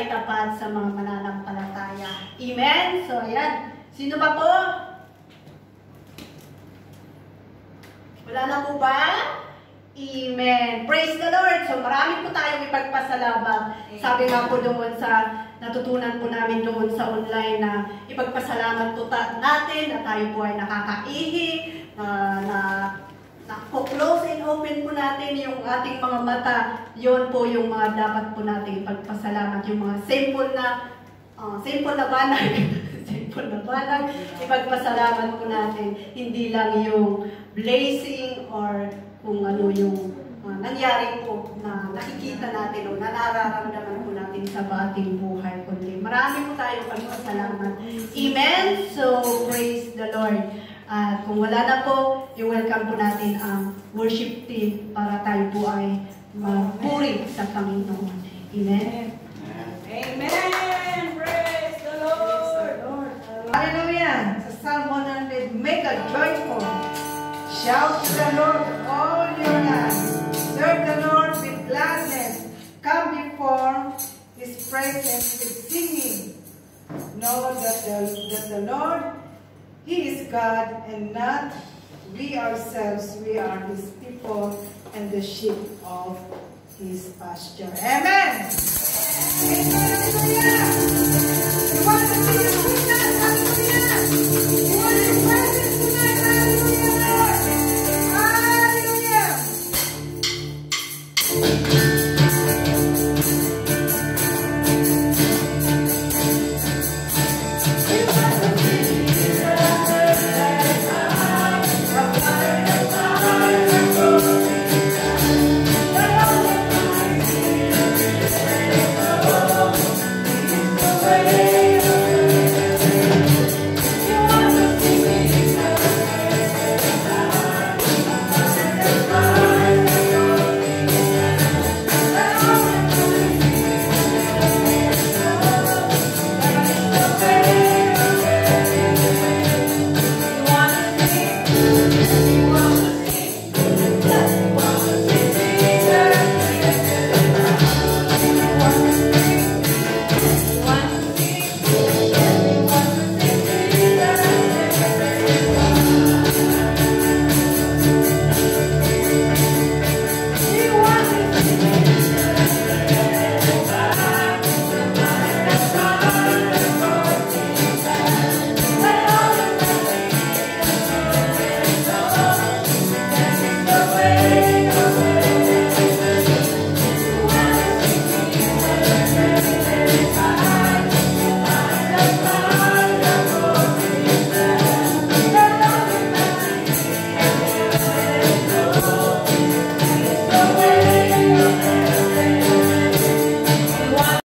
ay tapat sa mga mananampalataya. Amen? So, ayan. Sino pa po? Wala na po ba? Amen. Praise the Lord. So, marami po tayong ipagpasalamat. Sabi nga po doon sa natutunan po namin doon sa online na ipagpasalamat po natin na tayo po ay nakakaihi, na close and open po natin yung ating mga mata. Yun po yung mga dapat po natin ipagpasalamat. Yung mga simple na banag. Simple na banag. Ipagpasalamat po natin. Hindi lang yung blessing or kung ano yung nangyari po na nakikita natin o na nararamdaman po natin sa ating buhay. Kundi marami po tayo pagpasalamat. Amen? So, praise the Lord. At kung wala na po, i-welcome po natin ang worship team para tayo po ay magpuri sa Panginoon. Amen? Amen! Praise the Lord! Hallelujah! Sa Psalm 100, make a joyful shout to the Lord, all your lands. Serve the Lord with gladness. Come before His presence with singing. Know that the Lord, He is God and not we ourselves. We are His people and the sheep of His pasture. Amen! Hallelujah! We want to see you with us. Hallelujah! We want His presence tonight. Hallelujah, Lord! Hallelujah! Amen.